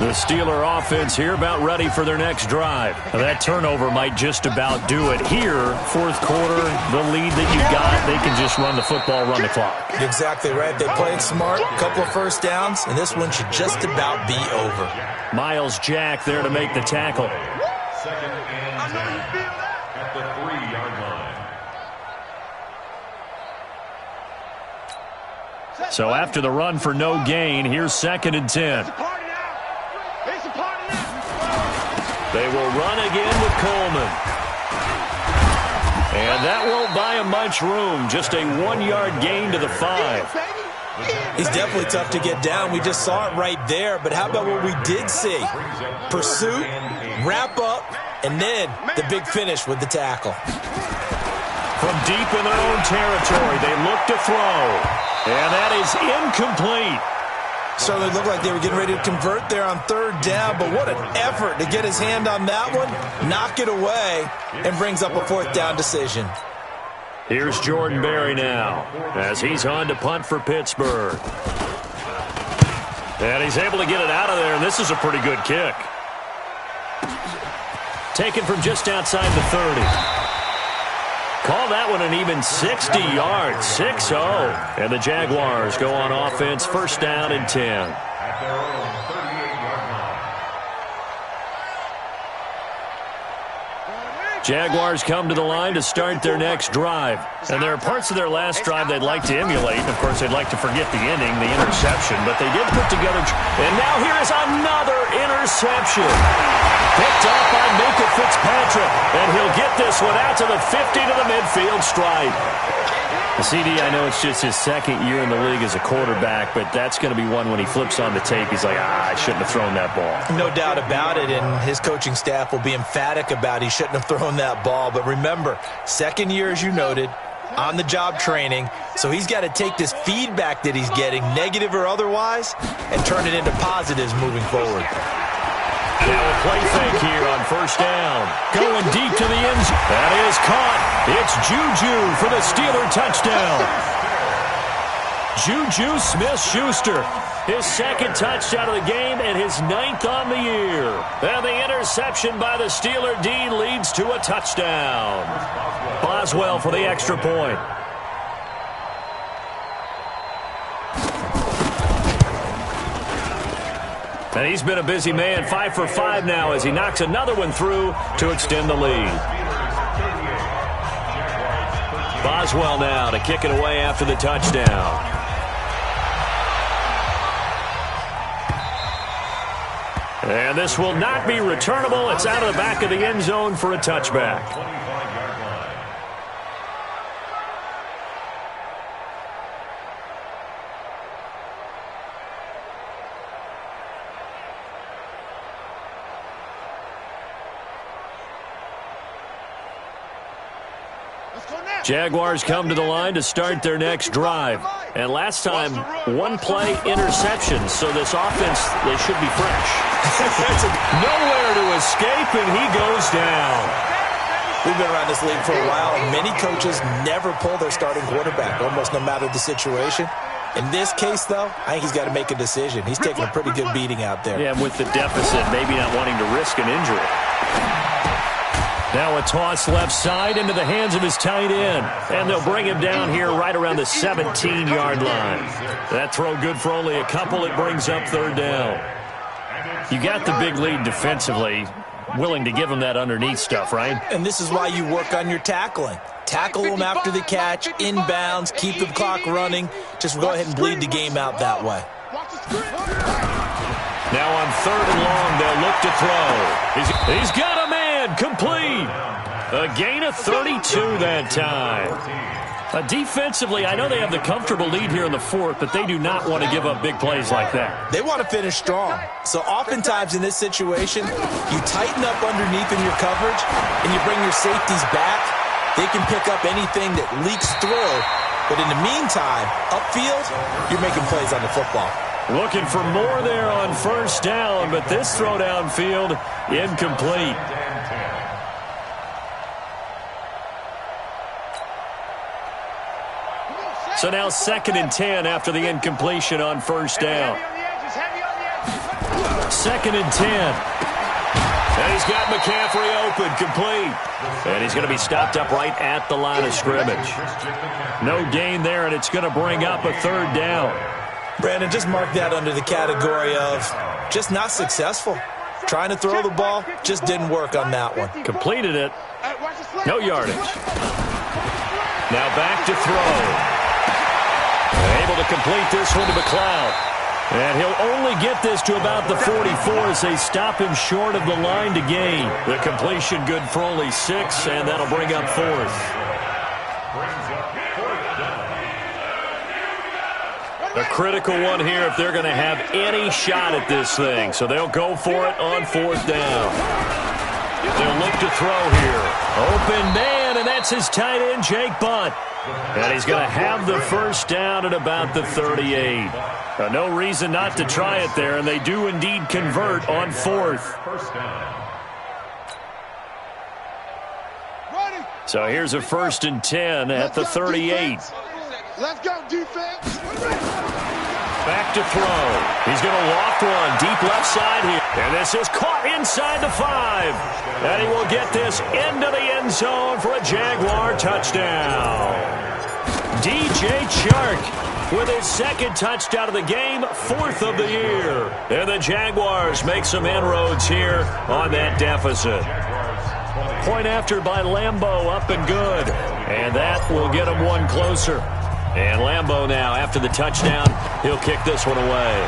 The Steeler offense here about ready for their next drive. Now that turnover might just about do it here. 4th quarter, the lead that you got, they can just run the football, run the clock. Exactly right. They played smart, a couple of first downs, and this one should just about be over. Miles Jack there to make the tackle. 2nd and 10 at the 3-yard line. So after the run for no gain, here's 2nd and 10. They will run again with Coleman. And that won't buy him much room. Just a 1-yard gain to the 5. He's definitely tough to get down. We just saw it right there. But how about what we did see? Pursuit, wrap up, and then the big finish with the tackle. From deep in their own territory, they look to throw. And that is incomplete. Certainly looked like they were getting ready to convert there on 3rd down, but what an effort to get his hand on that one, knock it away, and brings up a 4th down decision. Here's Jordan Berry now as he's on to punt for Pittsburgh. And he's able to get it out of there, and this is a pretty good kick. Taken from just outside the 30. Call that one an even 60 yards, 6-0. And the Jaguars go on offense, 1st down and 10. At their own 38-yard line. Jaguars come to the line to start their next drive. And there are parts of their last drive they'd like to emulate. Of course, they'd like to forget the ending, the interception. But they did put together. And now here is another interception. Picked off by Minka Fitzpatrick. And he'll get this one out to the 50 to the midfield stripe. The CD, I know it's just his 2nd year in the league as a quarterback, but that's going to be one when he flips on the tape. He's like, I shouldn't have thrown that ball. No doubt about it, and his coaching staff will be emphatic about he shouldn't have thrown that ball. But remember, 2nd year, as you noted, on-the-job training, so he's got to take this feedback that he's getting, negative or otherwise, and turn it into positives moving forward. Now a play fake here on 1st down. Going deep to the end zone. That is caught. It's Juju for the Steeler touchdown. Juju Smith-Schuster. His 2nd touchdown of the game and his 9th on the year. And the interception by the Steeler D leads to a touchdown. Boswell for the extra point. And he's been a busy man, 5 for 5 now as he knocks another one through to extend the lead. Boswell now to kick it away after the touchdown. And this will not be returnable. It's out of the back of the end zone for a touchback. Jaguars come to the line to start their next drive. And last time, one-play interception, so this offense, they should be fresh. Nowhere to escape, and he goes down. We've been around this league for a while, and many coaches never pull their starting quarterback, almost no matter the situation. In this case, though, I think he's got to make a decision. He's taking a pretty good beating out there. Yeah, with the deficit, maybe not wanting to risk an injury. Now a toss left side into the hands of his tight end. And they'll bring him down here right around the 17-yard line. That throw good for only a couple. It brings up third down. You got the big lead defensively. Willing to give him that underneath stuff, right? And this is why you work on your tackling. Tackle them after the catch, inbounds, keep the clock running. Just go ahead and bleed the game out that way. Now on third and long, they'll look to throw. He's got a man, complete. A gain of 32 that time. Defensively, I know they have the comfortable lead here in the fourth, but they do not want to give up big plays like that. They want to finish strong. So oftentimes in this situation, you tighten up underneath in your coverage, and you bring your safeties back. They can pick up anything that leaks through. But in the meantime, upfield, you're making plays on the football. Looking for more there on first down, but this throw downfield, incomplete. So now 2nd and 10 after the incompletion on first down. 2nd and 10. And he's got McCaffrey open, complete. And he's going to be stopped up right at the line of scrimmage. No gain there, and it's going to bring up a third down. Brandon, just mark that under the category of just not successful. Trying to throw the ball, just didn't work on that one. Completed it. No yardage. Now back to throw. Able to complete this one to McLeod. And he'll only get this to about the 44 as they stop him short of the line to gain. The completion good for only 6, and that'll bring up fourth. A critical one here if they're going to have any shot at this thing. So they'll go for it on fourth down. They'll look to throw here. Open man, and that's his tight end, Jake Bunt. And he's going to have the first down at about the 38. No reason not to try it there, and they do indeed convert on fourth. So here's a 1st and 10 at the 38. Let's go, defense. Back to throw. He's going to loft one deep left side here. And this is caught inside the 5. And he will get this into the end zone for a Jaguar touchdown. DJ Chark with his 2nd touchdown of the game, 4th of the year. And the Jaguars make some inroads here on that deficit. Point after by Lambeau, up and good. And that will get him one closer. And Lambeau now, after the touchdown, he'll kick this one away.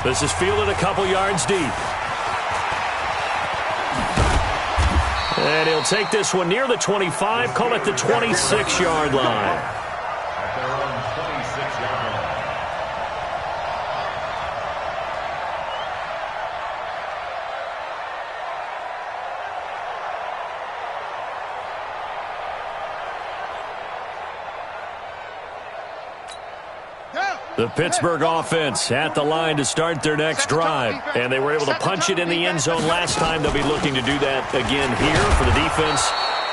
This is fielded a couple yards deep. And he'll take this one near the 25, call it the 26-yard line. At their own 26-yard line. The Pittsburgh offense at the line to start their next drive. And they were able to punch it in the end zone last time. They'll be looking to do that again here for the defense.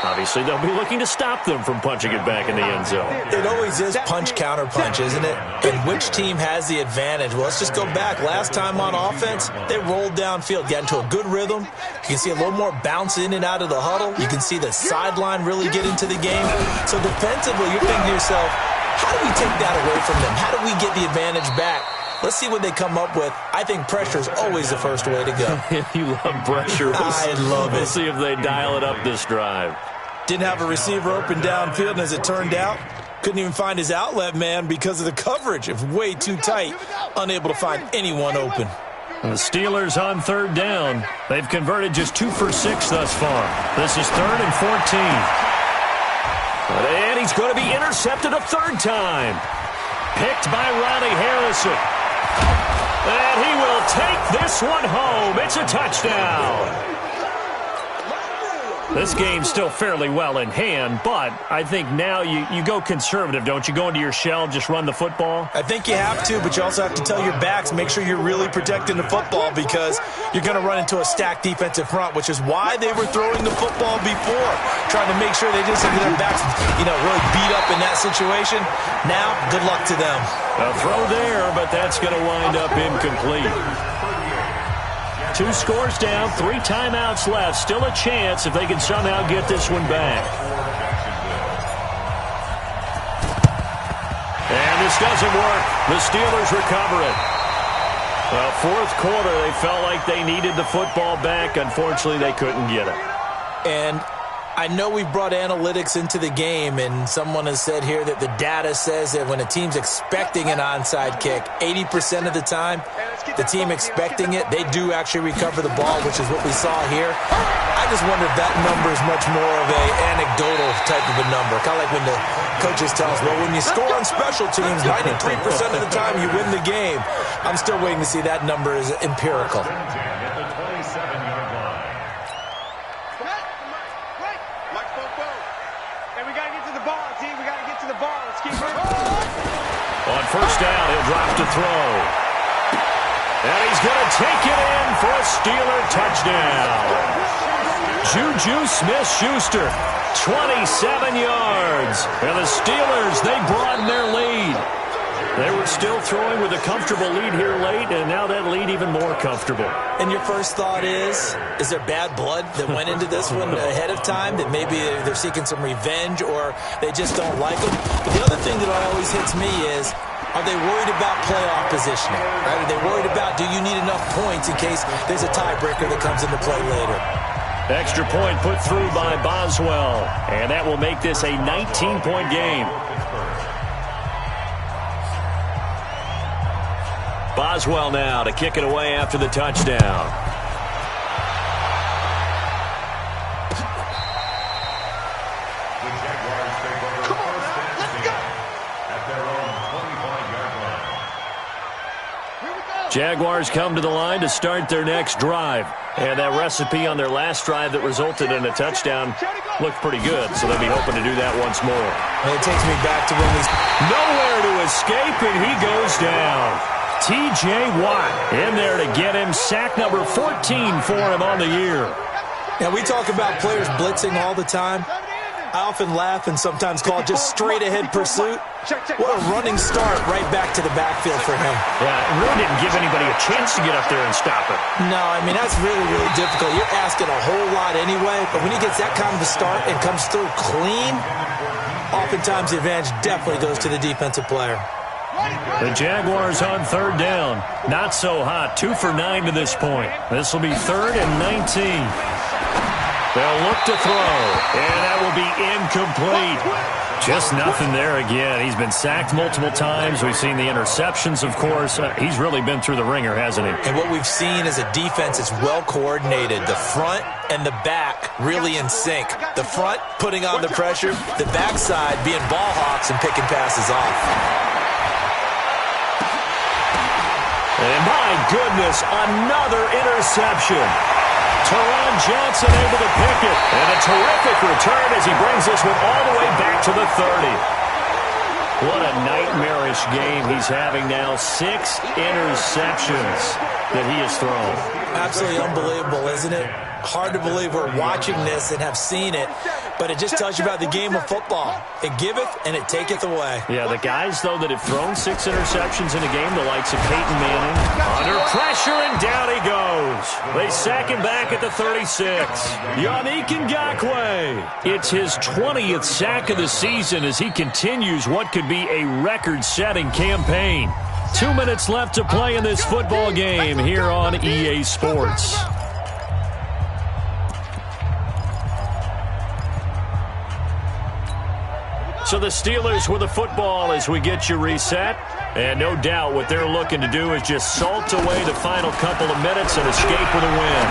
Obviously, they'll be looking to stop them from punching it back in the end zone. It always is punch-counter-punch, isn't it? And which team has the advantage? Well, let's just go back. Last time on offense, they rolled downfield, got into a good rhythm. You can see a little more bounce in and out of the huddle. You can see the sideline really get into the game. So defensively, you're thinking to yourself, how do we take that away from them? How do we get the advantage back? Let's see what they come up with. I think pressure is always the first way to go. You love pressure. I love it. We'll see if they dial it up this drive. Didn't have a receiver open downfield, and as it turned out, couldn't even find his outlet man because of the coverage. It was way too tight, unable to find anyone open. The Steelers on third down. They've converted just 2 for 6 thus far. This is 3rd and 14. And he's going to be intercepted a third time. Picked by Ronnie Harrison. And he will take this one home. It's a touchdown. This game's still fairly well in hand, but I think now you go conservative, don't you? Go into your shell, just run the football? I think you have to, but you also have to tell your backs, make sure you're really protecting the football because you're going to run into a stacked defensive front, which is why they were throwing the football before, trying to make sure they didn't get their backs, really beat up in that situation. Now, good luck to them. A throw there, but that's going to wind up incomplete. 2 scores down, 3 timeouts left. Still a chance if they can somehow get this one back. And this doesn't work. The Steelers recover it. Well, fourth quarter, they felt like they needed the football back. Unfortunately, they couldn't get it. And I know we've brought analytics into the game, and someone has said here that the data says that when a team's expecting an onside kick, 80% of the time, the team expecting it, they do actually recover the ball, which is what we saw here. I just wonder if that number is much more of a anecdotal type of a number. Kind of like when the coaches tell us, well, when you score on special teams, 93% of the time you win the game. I'm still waiting to see that number is empirical. On first down, he'll drop to throw. And he's going to take it in for a Steeler touchdown. Juju Smith-Schuster, 27 yards. And the Steelers, they broaden their lead. They were still throwing with a comfortable lead here late, and now that lead even more comfortable. And your first thought is there bad blood that went into this one ahead of time, that maybe they're seeking some revenge or they just don't like them? But the other thing that always hits me is, are they worried about playoff positioning? Right? Are they worried about, do you need enough points in case there's a tiebreaker that comes into play later? Extra point put through by Boswell, and that will make this a 19-point game. Boswell now to kick it away after the touchdown. The Jaguars take over first and 10 at their own 25-yard line. Jaguars come to the line to start their next drive. And that recipe on their last drive that resulted in a touchdown looked pretty good, so they'll be hoping to do that once more. And it takes me back to when we... Nowhere to escape, and he goes down. T.J. Watt in there to get him. Sack number 14 for him on the year. Now, we talk about players blitzing all the time. I often laugh and sometimes call it just straight-ahead pursuit. What a running start right back to the backfield for him. Yeah, it really didn't give anybody a chance to get up there and stop it. No, I mean, that's really, really difficult. You're asking a whole lot anyway, but when he gets that kind of a start and comes through clean, oftentimes the advantage definitely goes to the defensive player. The Jaguars on third down. Not so hot. 2 for 9 to this point. This will be 3rd and 19. They'll look to throw, and that will be incomplete. Just nothing there again. He's been sacked multiple times. We've seen the interceptions, of course. He's really been through the ringer, hasn't he? And what we've seen is a defense that's well coordinated. The front and the back really in sync. The front putting on the pressure, the backside being ball hawks and picking passes off. And my goodness, another interception. Teron Johnson able to pick it. And a terrific return as he brings this one all the way back to the 30. What a nightmarish game he's having now. 6 interceptions that he has thrown. Absolutely unbelievable, isn't it? Hard to believe we're watching this and have seen it, but it just tells you about the game of football. It giveth and it taketh away. Yeah, the guys, though, that have thrown 6 interceptions in a game, the likes of Peyton Manning, under pressure, and down he goes. They sack him back at the 36. Yannick Ngakoue. It's his 20th sack of the season as he continues what could be a record-setting campaign. 2 minutes left to play in this football game here on EA Sports. So the Steelers with the football as we get you reset. And no doubt what they're looking to do is just salt away the final couple of minutes and escape with a win.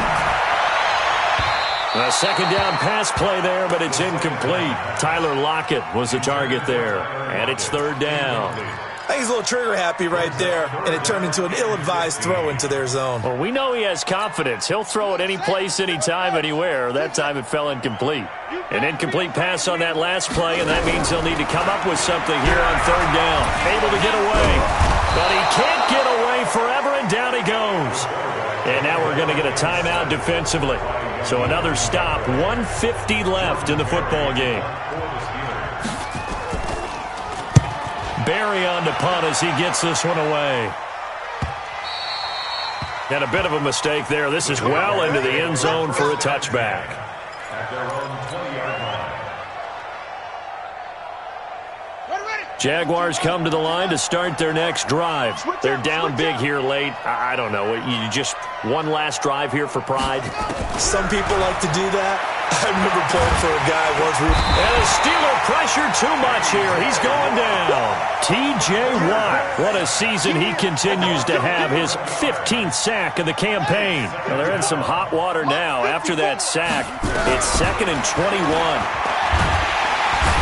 A second down pass play there, but it's incomplete. Tyler Lockett was the target there. And it's third down. I think he's a little trigger happy right there, and it turned into an ill-advised throw into their zone. Well, we know he has confidence. He'll throw it any place, anytime, anywhere. That time it fell incomplete. An incomplete pass on that last play, and that means he'll need to come up with something here on third down. Able to get away, but he can't get away forever, and down he goes. And now we're going to get a timeout defensively. So another stop, 1:50 left in the football game. Barry on to punt as he gets this one away. And a bit of a mistake there. This is well into the end zone for a touchback. Jaguars come to the line to start their next drive. They're down big here late. I don't know. You just one last drive here for pride? Some people like to do that. I remember playing for a guy once. And a Steeler pressure too much here. He's going down. T.J. Watt. What a season he continues to have. His 15th sack of the campaign. Well, they're in some hot water now. After that sack, it's 2nd and 21.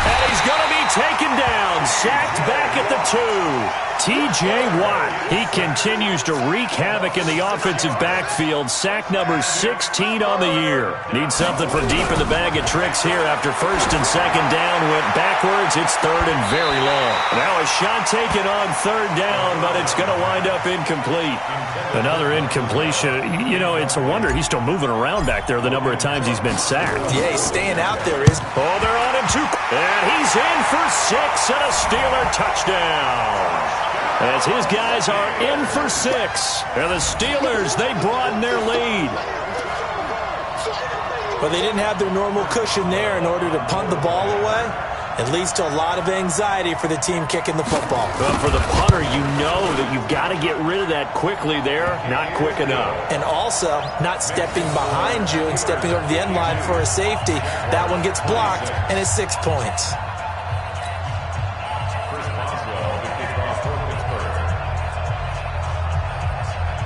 And he's going to be taken down. Sacked back at the 2. T.J. Watt. He continues to wreak havoc in the offensive backfield. Sack number 16 on the year. Needs something from deep in the bag of tricks here after first and second down went backwards. It's third and very long. Now a shot taken on third down, but it's going to wind up incomplete. Another incompletion. You know, it's a wonder he's still moving around back there the number of times he's been sacked. Yeah, he's staying out there. Oh, they're on him too. And he's in for 6 and a Steeler touchdown. As his guys are in for 6. And the Steelers, they broaden their lead. But they didn't have their normal cushion there in order to punt the ball away. It leads to a lot of anxiety for the team kicking the football. But for the punter, you know that you've got to get rid of that quickly there. Not quick enough. And also, not stepping behind you and stepping over the end line for a safety. That one gets blocked, and it's 6 points.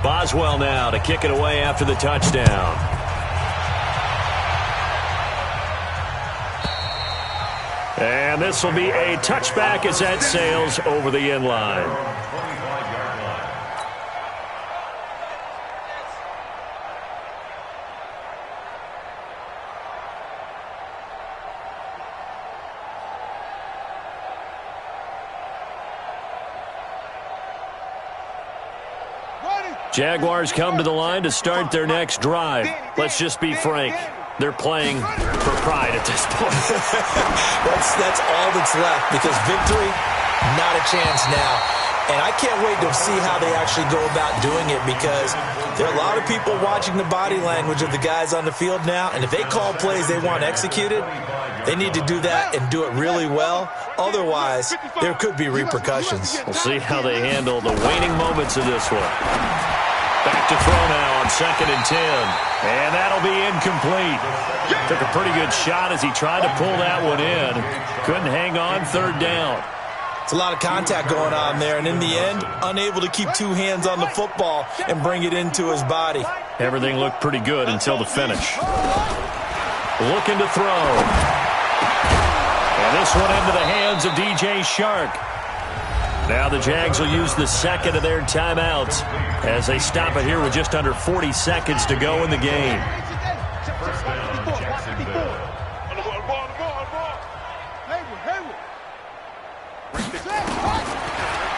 Boswell now to kick it away after the touchdown. And this will be a touchback as that sails over the end line. Jaguars come to the line to start their next drive. Let's just be frank. They're playing for pride at this point. that's all that's left, because victory, not a chance now. And I can't wait to see how they actually go about doing it, because there are a lot of people watching the body language of the guys on the field now, and if they call plays they want executed, they need to do that and do it really well. Otherwise, there could be repercussions. We'll see how they handle the waning moments of this one. Back to throw now on 2nd and 10. And that'll be incomplete. Took a pretty good shot as he tried to pull that one in. Couldn't hang on third down. It's a lot of contact going on there, and in the end, unable to keep 2 hands on the football and bring it into his body. Everything looked pretty good until the finish. Looking to throw. And this one into the hands of D.J. Shark. Now the Jags will use the second of their timeouts as they stop it here with just under 40 seconds to go in the game.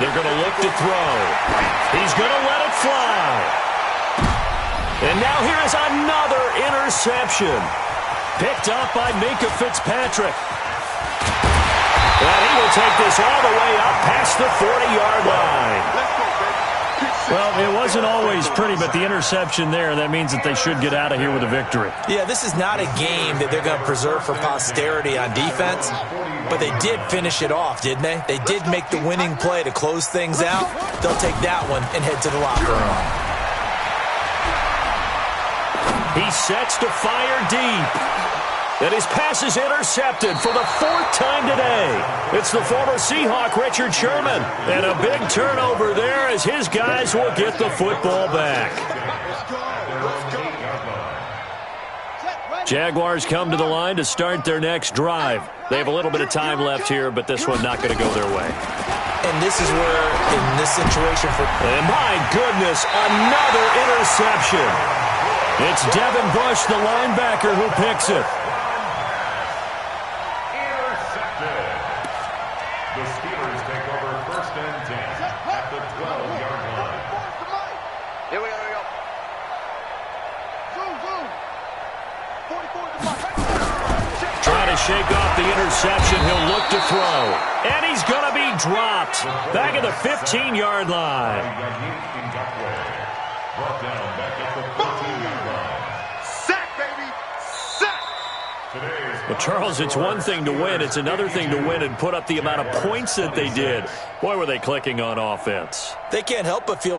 They're going to look to throw. He's going to let it fly. And now here is another interception. Picked up by Minkah Fitzpatrick. And he will take this all the way up past the 40-yard line. Well, it wasn't always pretty, but the interception there, that means that they should get out of here with a victory. Yeah, this is not a game that they're going to preserve for posterity on defense, but they did finish it off, didn't they? They did make the winning play to close things out. They'll take that one and head to the locker room. He sets to fire deep. And his pass is intercepted for the 4th time today. It's the former Seahawk, Richard Sherman. And a big turnover there as his guys will get the football back. Jaguars come to the line to start their next drive. They have a little bit of time left here, but this one not going to go their way. And this is where, in this situation And my goodness, another interception. It's Devin Bush, the linebacker, who picks it. Intercepted. The Steelers take over 1st and 10 at the 12-yard line. Here we go. Zoom, zoom. 44 to Mike. Trying to shake off the interception. He'll look to throw. And he's going to be dropped. Back at the 15-yard line. Brought down back at the 15-yard line. Sack, baby. Sack. Well, Charles, it's one thing to win. It's another thing to win and put up the amount of points that they did. Boy, were they clicking on offense. they can't help but feel